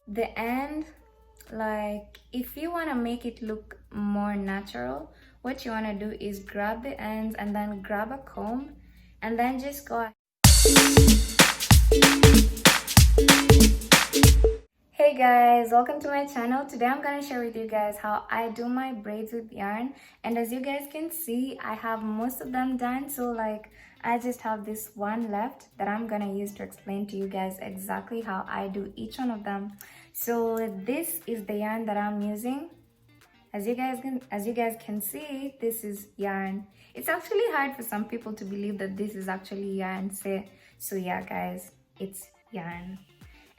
the end, like if you want to make it look more natural, what you want to do is grab the ends and then grab a comb and then just go. Hey guys, welcome to my channel. Today I'm gonna share with you guys how I do my braids with yarn, and as you guys can see, I have most of them done. So like I just have this one left that I'm gonna use to explain to you guys exactly how I do each one of them. So this is the yarn that I'm using. As you guys can see, this is yarn. It's actually hard for some people to believe that this is actually yarn. So yeah guys, it's yarn.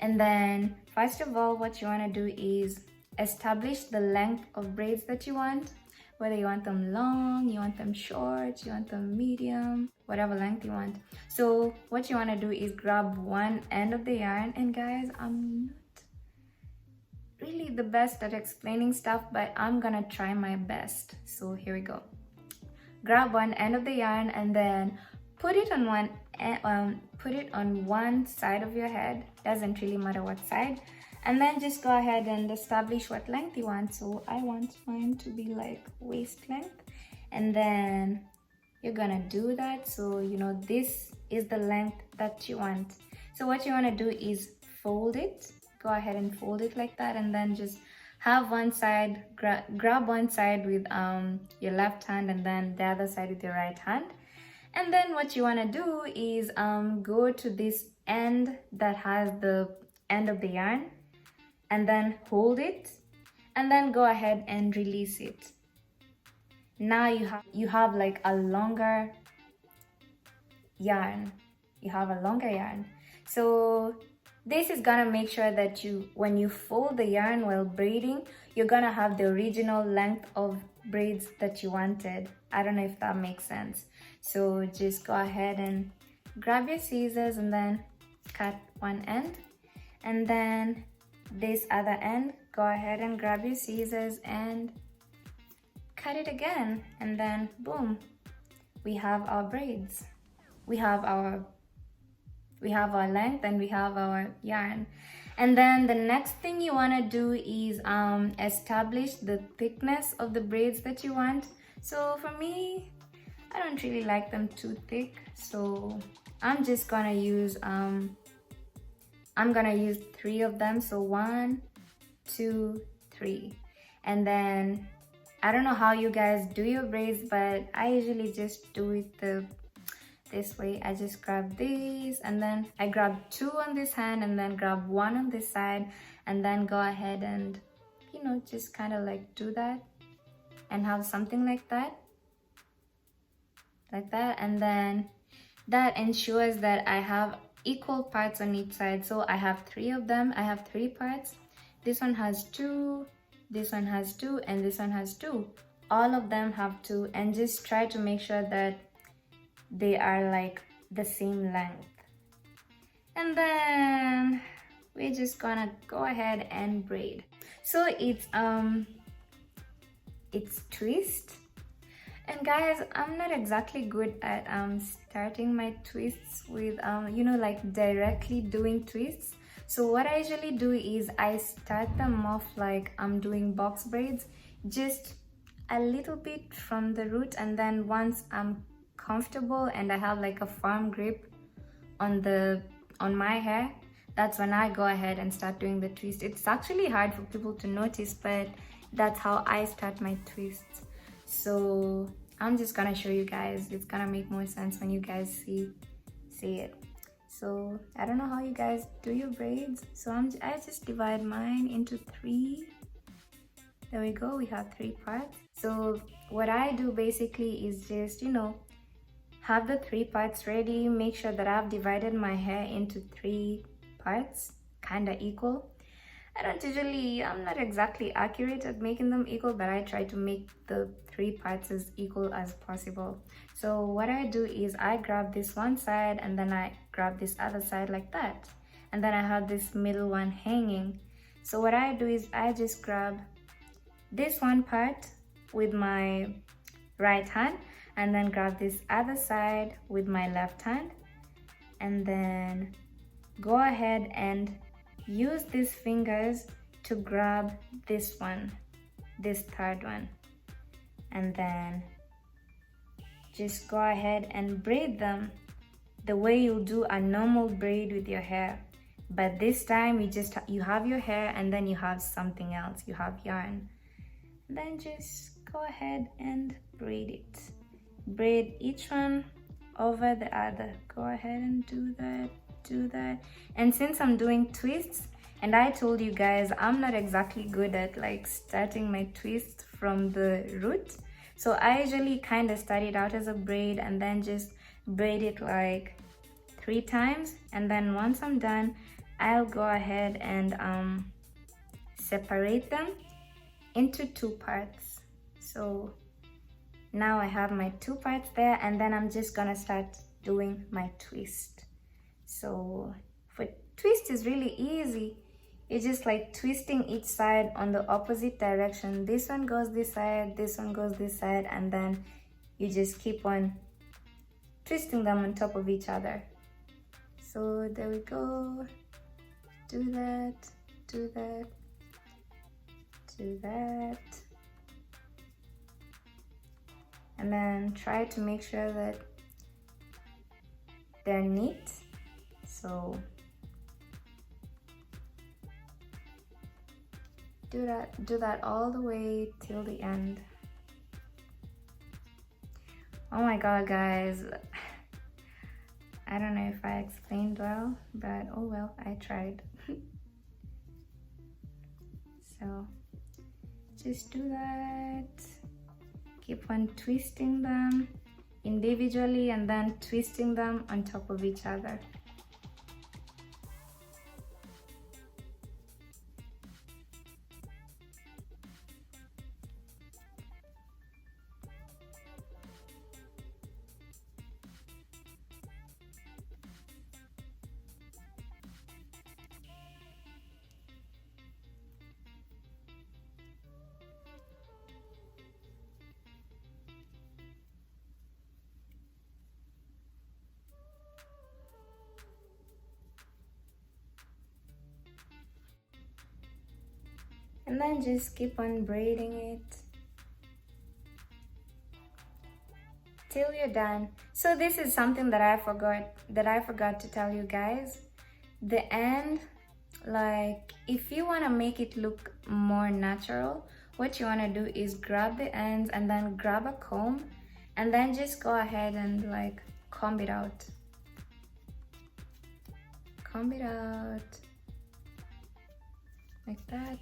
And then first of all, what you want to do is establish the length of braids that you want, whether you want them long, you want them short, you want them medium, whatever length you want. So what you want to do is grab one end of the yarn, and guys, I'm not really the best at explaining stuff, but I'm gonna try my best. So here we go. Grab one end of the yarn and then put it on one side of your head. Doesn't really matter what side, and then just go ahead and establish what length you want. So I want mine to be like waist length, and then you're gonna do that. So you know this is the length that you want. So what you want to do is fold it. Go ahead and fold it like that, and then just have one side, grab one side with your left hand and then the other side with your right hand. And then what you want to do is go to this end that has the end of the yarn, and then hold it, and then go ahead and release it. Now you have like a longer yarn. You have a longer yarn. So this is gonna make sure that when you fold the yarn while braiding, you're gonna have the original length of braids that you wanted. I don't know if that makes sense. So just go ahead and grab your scissors and then cut one end, and then this other end, go ahead and grab your scissors and cut it again, and then boom, we have our braids. We have our length and we have our yarn. And then the next thing you want to do is establish the thickness of the braids that you want. So for me, I don't really like them too thick, so I'm just gonna use I'm gonna use 3 of them. So 1, 2, 3. And then I don't know how you guys do your braids, but I usually just do it this way. I just grab these, and then I grab 2 on this hand and then grab 1 on this side, and then go ahead and just kind of like do that and have something like that, and then that ensures that I have equal parts on each side. So I have 3 of them. I have 3 parts. This one has 2, this one has 2, and this one has 2. All of them have 2, and just try to make sure that they are like the same length. And then we're just gonna go ahead and braid. So it's twist. And guys, I'm not exactly good at starting my twists with like directly doing twists. So what I usually do is I start them off like I'm doing box braids, just a little bit from the root, and then once I'm comfortable and I have like a firm grip on my hair, that's when I go ahead and start doing the twist. It's actually hard for people to notice, but that's how I start my twists. So I'm just gonna show you guys. It's gonna make more sense when you guys see it. So I don't know how you guys do your braids, so I just divide mine into 3. There we go, we have 3 parts. So what I do basically is just have the 3 parts ready, make sure that I've divided my hair into 3 parts, kind of equal. I'm not exactly accurate at making them equal, but I try to make the 3 parts as equal as possible. So what I do is I grab this one side and then I grab this other side like that. And then I have this middle one hanging. So what I do is I just grab this one part with my right hand and then grab this other side with my left hand, and then go ahead and use these fingers to grab this one, this third one, and then just go ahead and braid them the way you'll do a normal braid with your hair. But this time you have your hair and then you have something else, you have yarn. Then just go ahead and braid it. Braid each one over the other. Go ahead and do that, do that. And since I'm doing twists, and I told you guys I'm not exactly good at like starting my twist from the root, so I usually kind of start it out as a braid and then just braid it like 3 times, and then once I'm done I'll go ahead and separate them into 2 parts. So now I have my 2 parts there, and then I'm just gonna start doing my twist. So for twist is really easy. It's just like twisting each side on the opposite direction. This one goes this side, this one goes this side, and then you just keep on twisting them on top of each other. So there we go. Do that, do that, do that. And then try to make sure that they're neat. So do that all the way till the end. Oh my god, guys, I don't know if I explained well, but oh well, I tried. So just do that. Keep on twisting them individually and then twisting them on top of each other. And then just keep on braiding it till you're done. So this is something that I forgot to tell you guys. The end, like if you want to make it look more natural, what you want to do is grab the ends and then grab a comb and then just go ahead and like comb it out. Comb it out like that.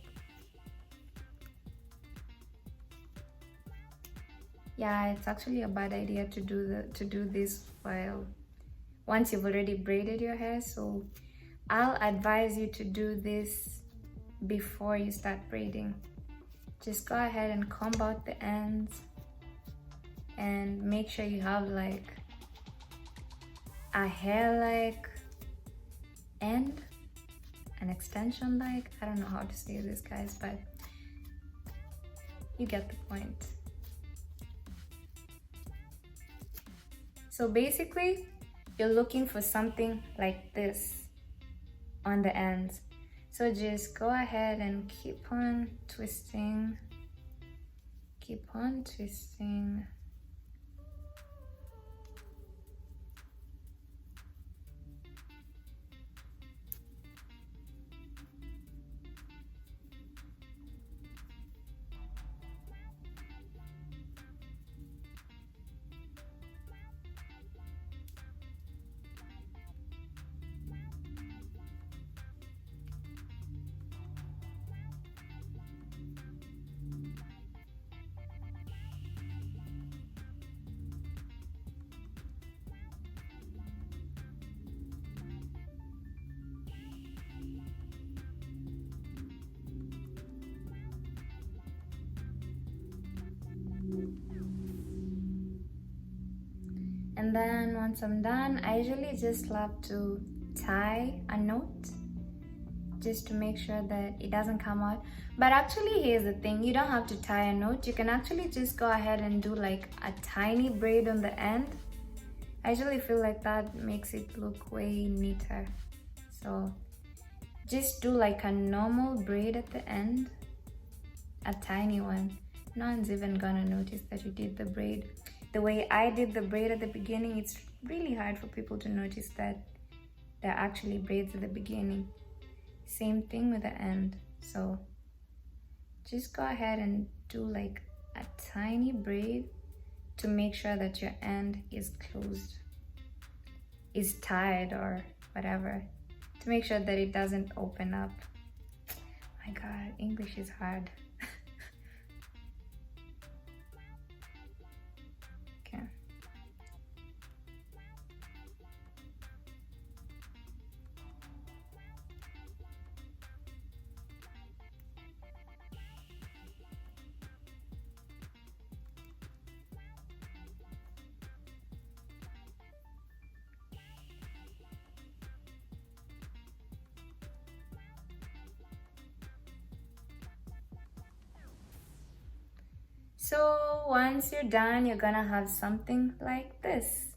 Yeah, it's actually a bad idea to do this while once you've already braided your hair, so I'll advise you to do this before you start braiding. Just go ahead and comb out the ends and make sure you have like a hair like end, an extension like, I don't know how to say this guys, but you get the point. So basically, you're looking for something like this on the ends. So just go ahead and keep on twisting, keep on twisting. And then once I'm done, I usually just love to tie a knot just to make sure that it doesn't come out. But actually, here's the thing, you don't have to tie a knot. You can actually just go ahead and do like a tiny braid on the end. I usually feel like that makes it look way neater. So just do like a normal braid at the end, a tiny one. No one's even gonna notice that you did the braid. The way I did the braid at the beginning, it's really hard for people to notice that there are actually braids at the beginning. Same thing with the end. So just go ahead and do like a tiny braid to make sure that your end is closed, is tied or whatever, to make sure that it doesn't open up. My God, English is hard. Okay. So once you're done, you're gonna have something like this.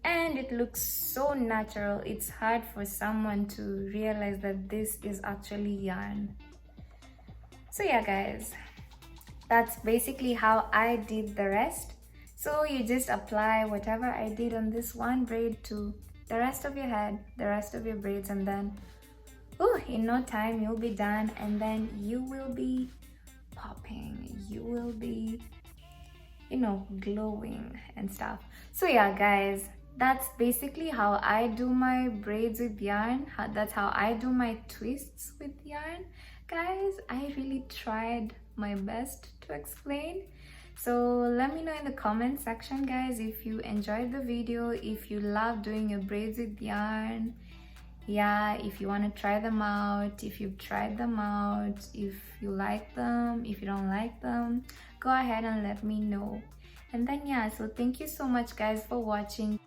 And it looks so natural. It's hard for someone to realize that this is actually yarn. So yeah, guys, that's basically how I did the rest. So you just apply whatever I did on this one braid to the rest of your head, the rest of your braids, and then in no time you'll be done, and then you will be popping. You will be, glowing and stuff. So yeah, guys, that's basically how I do my braids with yarn. That's how I do my twists with yarn. Guys, I really tried my best to explain. So let me know in the comment section, guys, if you enjoyed the video, if you love doing your braids with yarn. Yeah, if you want to try them out, if you've tried them out, if you like them, if you don't like them, go ahead and let me know. And then yeah, so thank you so much, guys, for watching.